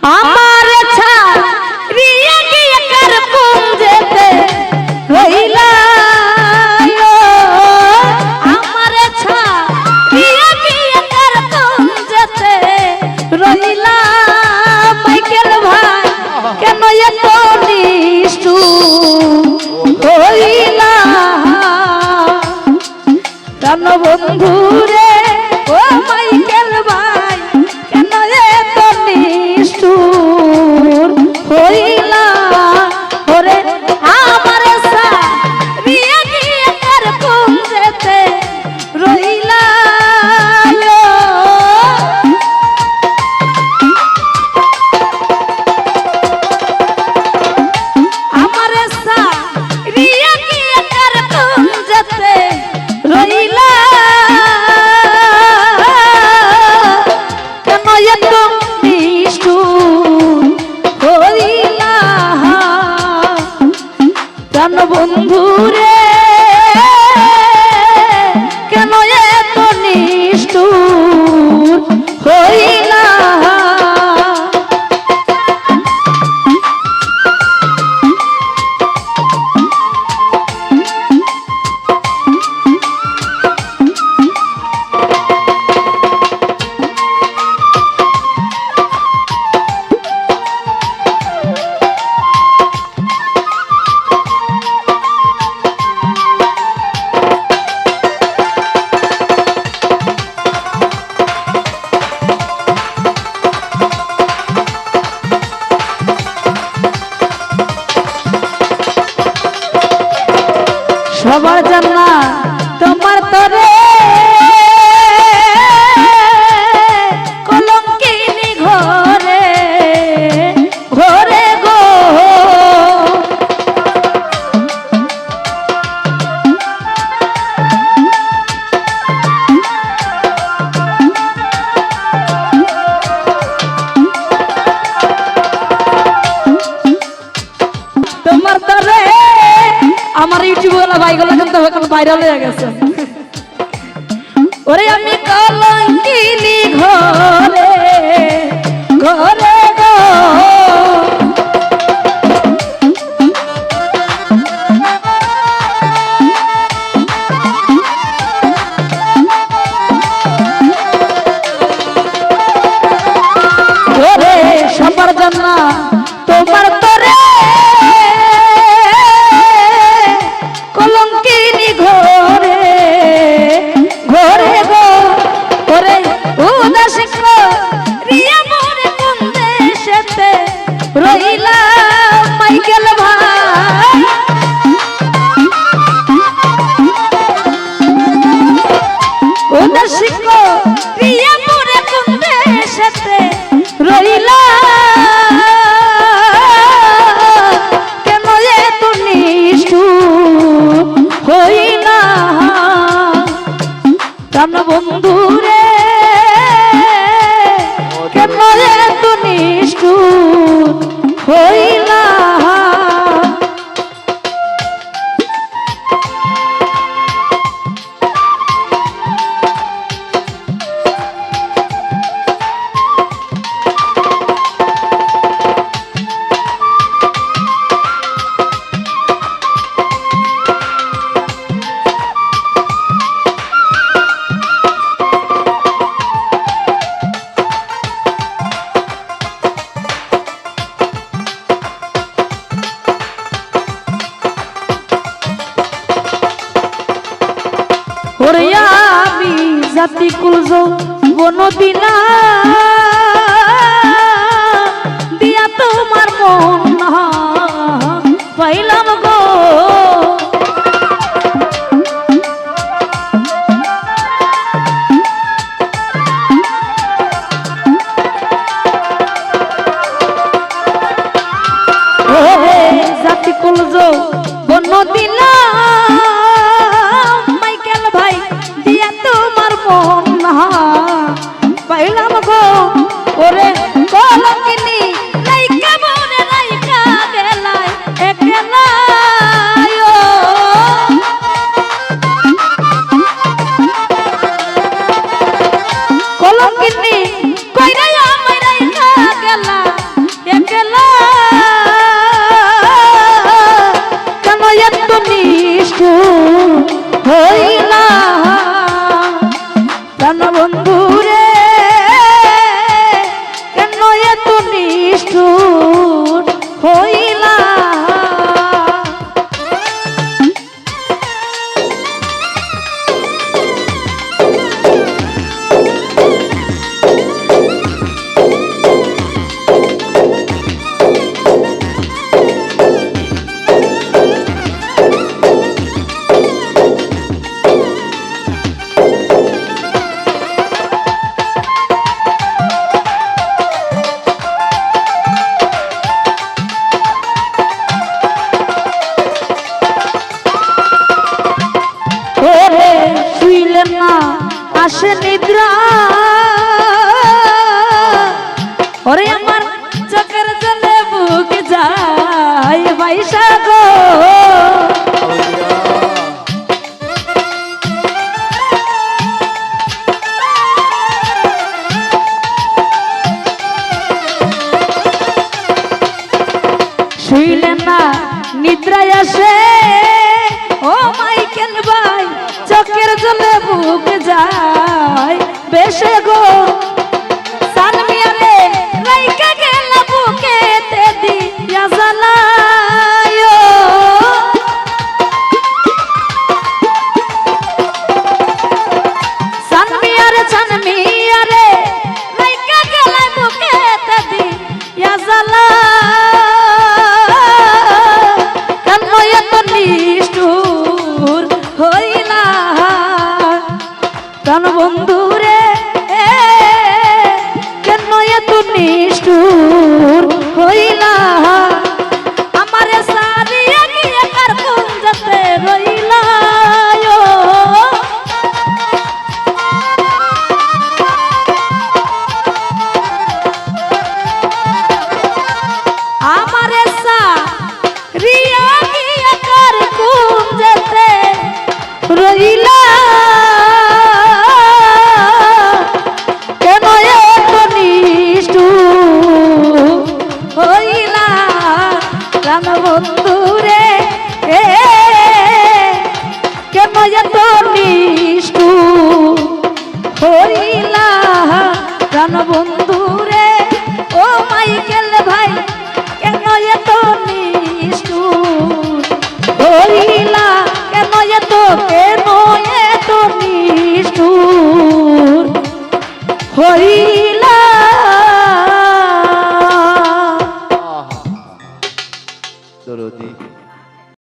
আমার ছাড়িয়া গিয়ে কার পুঞ্জেতে রইলা আমার ছাড়িয়া গিয়ে কার পুঞ্জেতে রইলা মাইকেল ভাই কেন এত নিষ্ঠুর হইলা প্রাণ বন্ধু রে ও মাইকেল ভাই কেন এত নিষ্ঠুর হইলা ওরে আমার সারিয়া গিয়ে কার পুঞ্জেতে রইলা আমার সারিয়া গিয়ে কার পুঞ্জেতে রইলা প্রাণ বন্ধু রে কেন এত নিষ্ঠুর হইলা সবার জান্নাত তোমার তরে কলঙ্কিনী ঘরে ঘরে গো তোমার তরে আমার ইউটিউব ওয়ালা ভাইগুলো কিন্তু এখন ভাইরাল হয়ে গেছে ওরে আমি কলঙ্কিনী ঘরে ঘরে গো ঘরে সবার জন্য তোমার তরে কলঙ্কিনী ঘরে ঘরে গো ওরে উদাস রিয়া মরে কোন দেশেতে রইলা মাইকেল ভাই উদাস রিয়া মরে কোন দেশেতে রইলা কেন এত নিষ্ঠুর হইলা প্রাণ বন্ধু রে কেন এত নিষ্ঠুর হইলা ওরে আমি জাতি কুলজ বন দিলা দিয়া তোমার মন পাইলাম গো জাতি কুলজ বন দিলা পাইলাম গো ওরে কলঙ্কিনী রাইকা মনে রাইকা গেলাই একলা কলঙ্কিনী কইরা আমায় রাইকা গেলা আমার চোখের জলে বুক যায় বাইশা গো শুইলে না নিদ্রায় আসে ও মাইকেল ভাই চোখের জলে বুক যায় বেশে গো সানমিয়ারে রাইকা গেল বুকেতে দিয়া জ্বালায় সানমিয়ারে রাইকা গেল বুকেতে দিয়া জ্বালায় প্রাণ বন্ধুরে কেন এত নিষ্ঠুর হইলা আমারে সারিয়া গিয়ে কার কোন যেতে রইলা আমারে সারিয়া গিয়ে কার কোন যেতে রইলা বন্ধুরে কেন এত নিষ্ঠুর হইলা প্রাণ বন্ধুরে ও মাইকেল ভাই কেন এত নিষ্ঠুর হইলা কেন এত নিষ্ঠুর হইলা দরদি